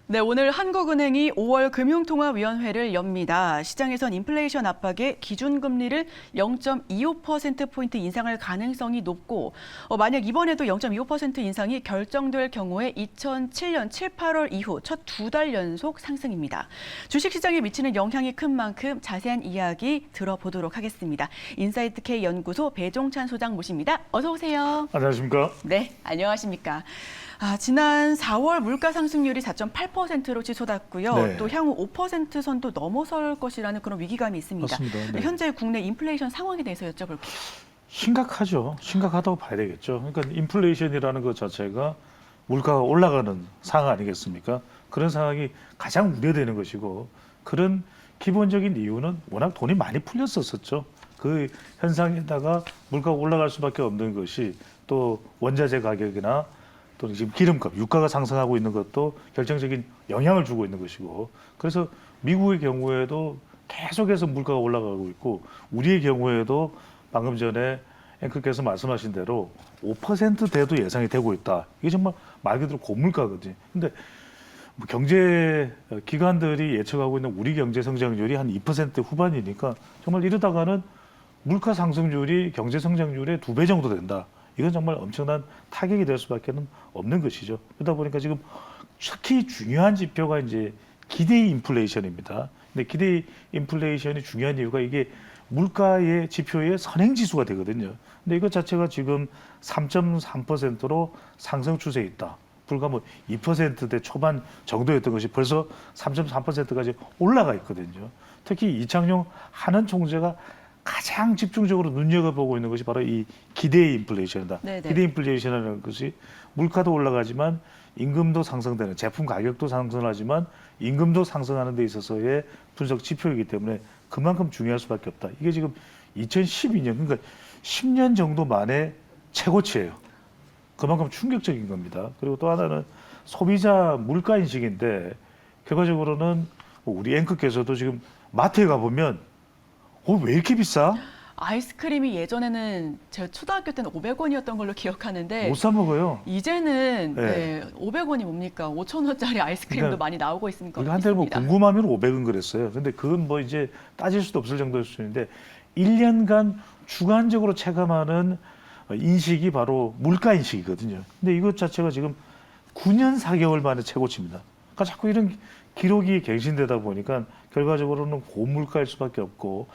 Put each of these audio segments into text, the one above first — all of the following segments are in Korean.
네, 오늘 한국은행이 5월 금융통화위원회를 엽니다. 시장에선 인플레이션 압박에 기준금리를 0.25%포인트 인상할 가능성이 높고 만약 이번에도 0.25% 인상이 결정될 경우에 2007년 7, 8월 이후 첫 2달 연속 상승입니다. 주식시장에 미치는 영향이 큰 만큼 자세한 이야기 들어보도록 하겠습니다. 인사이트K 연구소 배종찬 소장 모십니다. 어서 오세요. 안녕하십니까? 네, 안녕하십니까? 지난 4월 물가 상승률이 4.8%로 치솟았고요. 네. 또 향후 5% 선도 넘어설 것이라는 그런 위기감이 있습니다. 맞습니다. 네. 현재 국내 인플레이션 상황에 대해서 여쭤볼게요. 심각하죠. 심각하다고 봐야 되겠죠. 그러니까 인플레이션이라는 것 자체가 물가가 올라가는 상황 아니겠습니까? 그런 상황이 가장 우려되는 것이고, 그런 기본적인 이유는 워낙 돈이 많이 풀렸었죠. 그 현상에다가 물가가 올라갈 수밖에 없는 것이 또 원자재 가격이나 또 지금 기름값, 유가가 상승하고 있는 것도 결정적인 영향을 주고 있는 것이고, 그래서 미국의 경우에도 계속해서 물가가 올라가고 있고, 우리의 경우에도 방금 전에 앵커께서 말씀하신 대로 5%대도 예상이 되고 있다. 이게 정말 말 그대로 고물가거든요. 근데 뭐 경제 기관들이 예측하고 있는 우리 경제 성장률이 한 2% 후반이니까 정말 이러다가는 물가 상승률이 경제 성장률의 2배 정도 된다. 이건 정말 엄청난 타격이 될 수밖에 없는 것이죠. 그러다 보니까 지금 특히 중요한 지표가 이제 기대 인플레이션입니다. 근데 기대 인플레이션이 중요한 이유가 이게 물가의 지표의 선행지수가 되거든요. 근데 이것 자체가 지금 3.3%로 상승 추세에 있다. 불과 뭐 2%대 초반 정도였던 것이 벌써 3.3%까지 올라가 있거든요. 특히 이창용 한은 총재가 가장 집중적으로 눈여겨보고 있는 것이 바로 이 기대 인플레이션이다. 네네. 기대 인플레이션이라는 것이 물가도 올라가지만 임금도 상승되는, 제품 가격도 상승하지만 임금도 상승하는 데 있어서의 분석 지표이기 때문에 그만큼 중요할 수밖에 없다. 이게 지금 2012년, 그러니까 10년 정도 만에 최고치예요. 그만큼 충격적인 겁니다. 그리고 또 하나는 소비자 물가 인식인데, 결과적으로는 우리 앵커께서도 지금 마트에 가보면 왜 이렇게 비싸? 아이스크림이 예전에는 제가 초등학교 때는 500원이었던 걸로 기억하는데 못 사 먹어요. 이제는 네. 500원이 뭡니까? 5,000원짜리 아이스크림도 그러니까 많이 나오고 있으니까 우리가 한때 뭐 있습니다. 궁금하면 500원 그랬어요. 근데 그건 뭐 이제 따질 수도 없을 정도일 수 있는데 1년간 주관적으로 체감하는 인식이 바로 물가 인식이거든요. 근데 이것 자체가 지금 9년 4개월 만에 최고치입니다. 그러니까 자꾸 이런 기록이 갱신되다 보니까 결과적으로는 고물가일 수밖에 없고,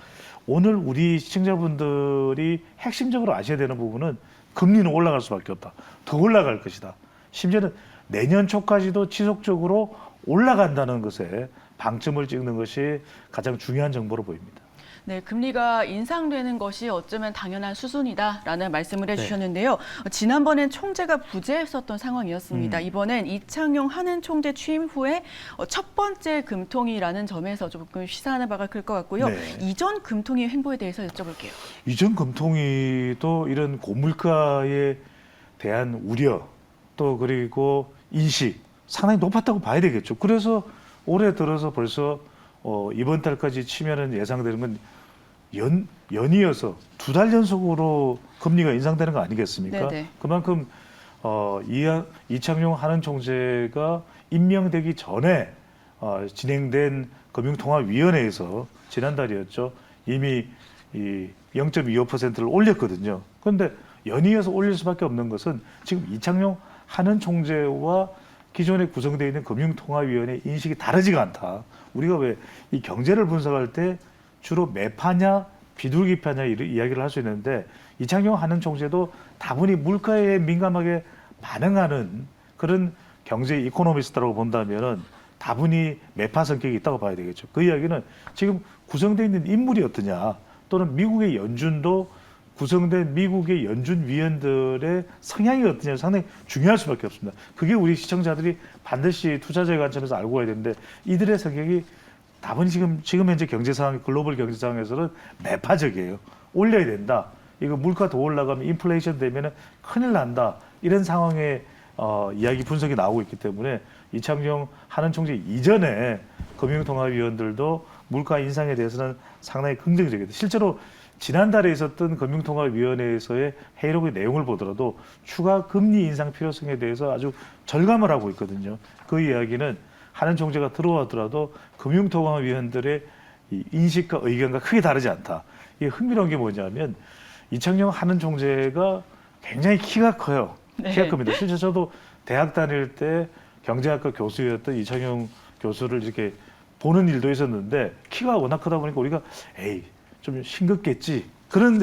오늘 우리 시청자분들이 핵심적으로 아셔야 되는 부분은 금리는 올라갈 수밖에 없다. 더 올라갈 것이다. 심지어는 내년 초까지도 지속적으로 올라간다는 것에 방점을 찍는 것이 가장 중요한 정보로 보입니다. 네, 금리가 인상되는 것이 어쩌면 당연한 수순이다라는 말씀을 해주셨는데요. 지난번엔 총재가 부재했었던 상황이었습니다. 이번엔 이창용 한은 총재 취임 후에 첫 번째 금통이라는 점에서 조금 시사하는 바가 클 것 같고요. 네. 이전 금통위 행보에 대해서 여쭤볼게요. 이전 금통위도 이런 고물가에 대한 우려 또 그리고 인식 상당히 높았다고 봐야 되겠죠. 그래서 올해 들어서 벌써 이번 달까지 치면은 예상되는 건 연이어서 2달 연속으로 금리가 인상되는 거 아니겠습니까? 네네. 그만큼 이창용 한은 총재가 임명되기 전에 진행된 금융통화위원회에서 지난달이었죠. 이미 이 0.25%를 올렸거든요. 그런데 연이어서 올릴 수밖에 없는 것은 지금 이창용 한은 총재와 기존에 구성되어 있는 금융통화위원회 인식이 다르지가 않다. 우리가 왜 이 경제를 분석할 때 주로 매파냐 비둘기파냐 이야기를 할 수 있는데, 이창용 한은 총재도 다분히 물가에 민감하게 반응하는 그런 경제 이코노미스트라고 본다면은 다분히 매파 성격이 있다고 봐야 되겠죠. 그 이야기는 지금 구성되어 있는 인물이 어떠냐, 또는 미국의 연준도 구성된 미국의 연준 위원들의 성향이 어떠냐 상당히 중요할 수밖에 없습니다. 그게 우리 시청자들이 반드시 투자자의 관점에서 알고 가야 되는데, 이들의 성격이 다분히 지금 현재 경제 상황, 글로벌 경제 상황에서는 매파적이에요. 올려야 된다. 이거 물가 더 올라가면 인플레이션 되면은 큰일 난다. 이런 상황에 이야기 분석이 나오고 있기 때문에 이창용 한은 총재 이전에 금융통화위원들도 물가 인상에 대해서는 상당히 긍정적이다. 실제로 지난달에 있었던 금융통화위원회에서의 회의록의 내용을 보더라도 추가 금리 인상 필요성에 대해서 아주 절감을 하고 있거든요. 그 이야기는 하는 총재가 들어오더라도 금융통화위원들의 이 인식과 의견과 크게 다르지 않다. 이게 흥미로운 게 뭐냐면 이창용 하는 총재가 굉장히 키가 커요. 네. 키가 큽니다. 실제 저도 대학 다닐 때 경제학과 교수였던 이창용 교수를 이렇게 보는 일도 있었는데 키가 워낙 크다 보니까 우리가 에이 좀 싱겁겠지 그런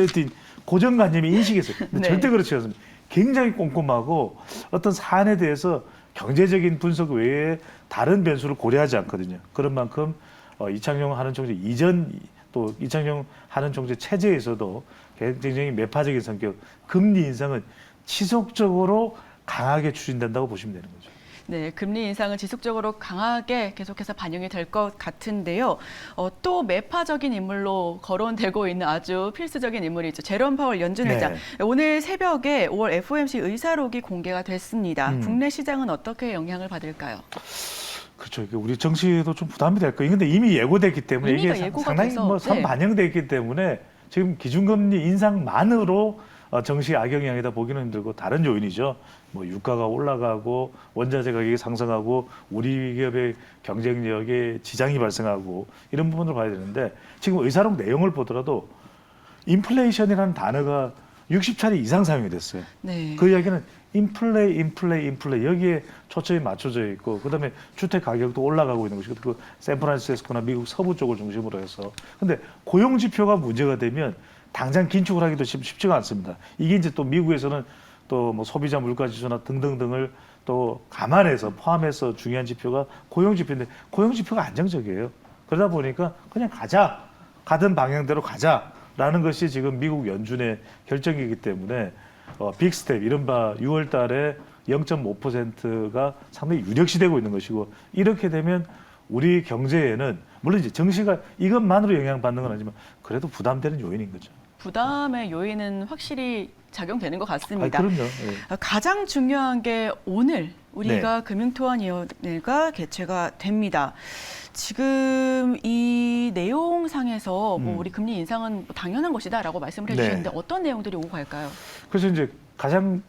고정관념이 인식했어요. 근데 네. 절대 그렇지 않습니다. 굉장히 꼼꼼하고 어떤 사안에 대해서 경제적인 분석 외에 다른 변수를 고려하지 않거든요. 그런 만큼 이창용 하는 총재 이전 또 이창용 하는 총재 체제에서도 굉장히 매파적인 성격, 금리 인상은 지속적으로 강하게 추진된다고 보시면 되는 거죠. 네, 금리 인상은 지속적으로 강하게 계속해서 반영이 될 것 같은데요. 또 매파적인 인물로 거론되고 있는 아주 필수적인 인물이 있죠. 제롬 파월 연준 의장. 오늘 새벽에 5월 FOMC 의사록이 공개가 됐습니다. 국내 시장은 어떻게 영향을 받을까요? 그렇죠. 이게 우리 정치에도 좀 부담이 될 거예요. 근데 이미 예고됐기 때문에 이게 상당히 돼서, 반영돼 있기 때문에 지금 기준금리 인상만으로 정시 악영향이다 보기는 힘들고 다른 요인이죠. 뭐 유가가 올라가고 원자재 가격이 상승하고 우리 기업의 경쟁력에 지장이 발생하고 이런 부분을 봐야 되는데 지금 의사록 내용을 보더라도 인플레이션이라는 단어가 60차례 이상 사용이 됐어요. 네. 그 이야기는 인플레이 여기에 초점이 맞춰져 있고 그다음에 주택 가격도 올라가고 있는 것이고 그 샌프란시스코나 미국 서부 쪽을 중심으로 해서 근데 고용 지표가 문제가 되면 당장 긴축을 하기도 쉽지가 않습니다. 이게 이제 또 미국에서는 또 뭐 소비자 물가 지수나 등등등을 또 감안해서 포함해서 중요한 지표가 고용 지표인데 고용 지표가 안정적이에요. 그러다 보니까 그냥 가든 방향대로 가자라는 것이 지금 미국 연준의 결정이기 때문에 빅스텝 이른바 6월 달에 0.5%가 상당히 유력시되고 있는 것이고 이렇게 되면 우리 경제에는 물론 이제 정시가 이것만으로 영향받는 건 아니지만 그래도 부담되는 요인인 거죠. 부담의 요인은 확실히 작용되는 것 같습니다. 그럼요. 네. 가장 중요한 게 오늘 우리가 금융통화위원회가 개최가 됩니다. 지금 이 내용상에서 뭐 우리 금리 인상은 뭐 당연한 것이다라고 말씀을 해주셨는데 어떤 내용들이 오고 갈까요? 그래서 이제 가장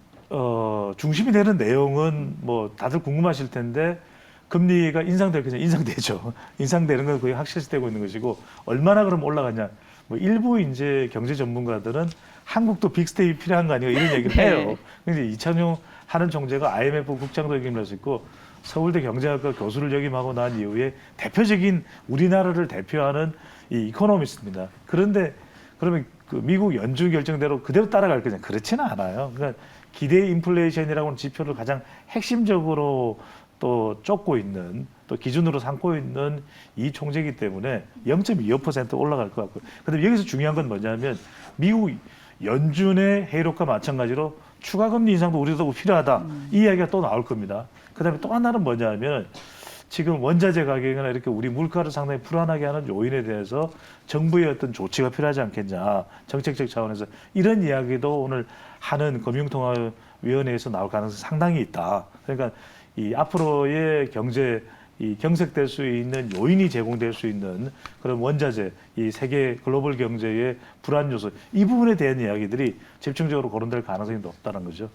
중심이 되는 내용은 뭐 다들 궁금하실 텐데 금리가 인상될 거냐 인상되죠. 인상되는 건 거의 확실시되고 있는 것이고 얼마나 그럼 올라가냐. 뭐 일부 이제 경제 전문가들은 한국도 빅스텝이 필요한 거 아니가 이런 얘기를 해요. 근데 이창용 하는 총재가 IMF 국장도 역임을 했었고 서울대 경제학과 교수를 역임하고 난 이후에 대표적인 우리나라를 대표하는 이 이코노미스트입니다. 그런데 그러면 그 미국 연준 결정대로 그대로 따라갈 거냐? 그렇지는 않아요. 그러니까 기대 인플레이션이라고 하는 지표를 가장 핵심적으로 또 쫓고 있는 또 기준으로 삼고 있는 이 총재이기 때문에 0.25% 올라갈 것 같고. 근데 여기서 중요한 건 뭐냐면 미국 연준의 회의록과 마찬가지로 추가 금리 인상도 우리도 필요하다. 이 이야기가 또 나올 겁니다. 그다음에 또 하나는 뭐냐면 지금 원자재 가격이나 이렇게 우리 물가를 상당히 불안하게 하는 요인에 대해서 정부의 어떤 조치가 필요하지 않겠냐. 정책적 차원에서 이런 이야기도 오늘 하는 금융통화위원회에서 나올 가능성이 상당히 있다. 그러니까 이 앞으로의 경제 이 경색될 수 있는 요인이 제공될 수 있는 그런 원자재, 이 세계 글로벌 경제의 불안 요소 이 부분에 대한 이야기들이 집중적으로 거론될 가능성이 높다는 거죠.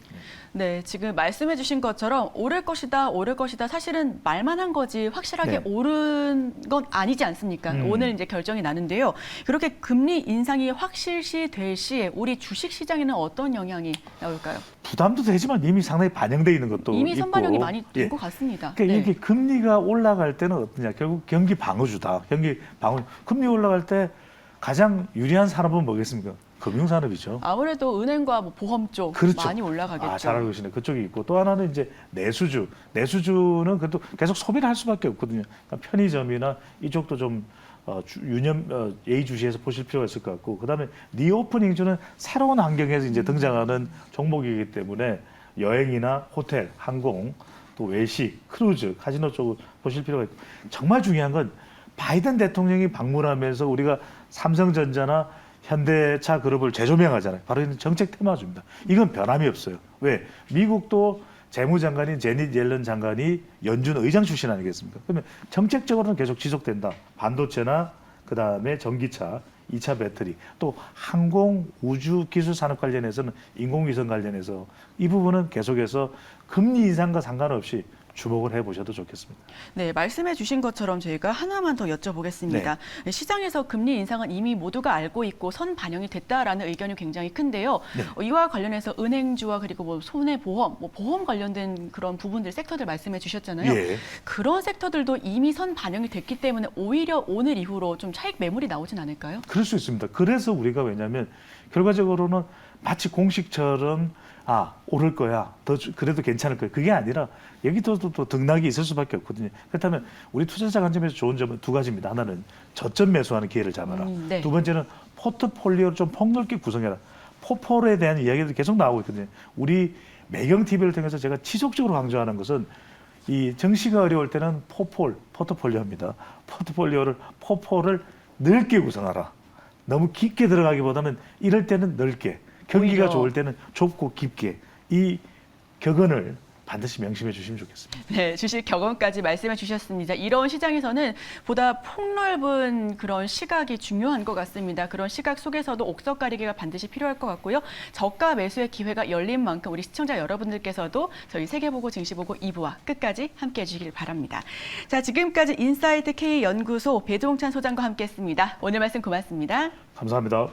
네, 지금 말씀해주신 것처럼 오를 것이다, 오를 것이다. 사실은 말만 한 거지 확실하게 오른 건 아니지 않습니까? 오늘 이제 결정이 나는데요. 그렇게 금리 인상이 확실시 될 시에 우리 주식 시장에는 어떤 영향이 나올까요? 부담도 되지만 이미 상당히 반영돼 있는 것도 이미 선반영이 있고. 많이 된 것 같습니다. 그러니까 이게 금리가 올라갈 때는 어떠냐? 결국 경기 방어주다. 금리 올라갈 때 가장 유리한 산업은 뭐겠습니까? 금융산업이죠. 아무래도 은행과 뭐 보험 쪽 그렇죠. 많이 올라가겠죠. 잘 알고 계시네. 그쪽이 있고 또 하나는 이제 내수주. 내수주는 그래도 계속 소비를 할 수밖에 없거든요. 그러니까 편의점이나 이쪽도 좀 예의주시해서 보실 필요가 있을 것 같고 그다음에 리오프닝주는 새로운 환경에서 이제 등장하는 종목이기 때문에 여행이나 호텔, 항공, 또 외식, 크루즈, 카지노 쪽을 보실 필요가 있고 정말 중요한 건 바이든 대통령이 방문하면서 우리가 삼성전자나 현대차 그룹을 재조명하잖아요. 바로 이런 정책 테마주입니다. 이건 변함이 없어요. 왜? 미국도 재무장관인 제닛 옐런 장관이 연준 의장 출신 아니겠습니까? 그러면 정책적으로는 계속 지속된다. 반도체나 그다음에 전기차, 2차 배터리, 또 항공, 우주 기술 산업 관련해서는 인공위성 관련해서 이 부분은 계속해서 금리 인상과 상관없이 주목을 해보셔도 좋겠습니다. 네, 말씀해 주신 것처럼 저희가 하나만 더 여쭤보겠습니다. 시장에서 금리 인상은 이미 모두가 알고 있고 선 반영이 됐다라는 의견이 굉장히 큰데요. 네. 이와 관련해서 은행주와 그리고 뭐 손해보험, 뭐 보험 관련된 그런 부분들 섹터들 말씀해 주셨잖아요. 예. 그런 섹터들도 이미 선 반영이 됐기 때문에 오히려 오늘 이후로 좀 차익 매물이 나오진 않을까요? 그럴 수 있습니다. 그래서 우리가 왜냐하면 결과적으로는 마치 공식처럼 오를 거야. 그래도 괜찮을 거야. 그게 아니라 여기도 또 등락이 있을 수밖에 없거든요. 그렇다면 우리 투자자 관점에서 좋은 점은 두 가지입니다. 하나는 저점 매수하는 기회를 잡아라. 네. 두 번째는 포트폴리오를 좀 폭넓게 구성해라. 포폴에 대한 이야기도 계속 나오고 있거든요. 우리 매경 TV를 통해서 제가 지속적으로 강조하는 것은 이 정시가 어려울 때는 포트폴리오입니다. 포폴을 넓게 구성하라. 너무 깊게 들어가기보다는 이럴 때는 넓게, 경기가 오히려. 좋을 때는 좁고 깊게 이 격언을 반드시 명심해 주시면 좋겠습니다. 네, 주식 격언까지 말씀해 주셨습니다. 이런 시장에서는 보다 폭넓은 그런 시각이 중요한 것 같습니다. 그런 시각 속에서도 옥석 가리기가 반드시 필요할 것 같고요. 저가 매수의 기회가 열린 만큼 우리 시청자 여러분들께서도 저희 세계보고 증시보고 2부와 끝까지 함께해 주시길 바랍니다. 자, 지금까지 인사이트 K연구소 배종찬 소장과 함께했습니다. 오늘 말씀 고맙습니다. 감사합니다.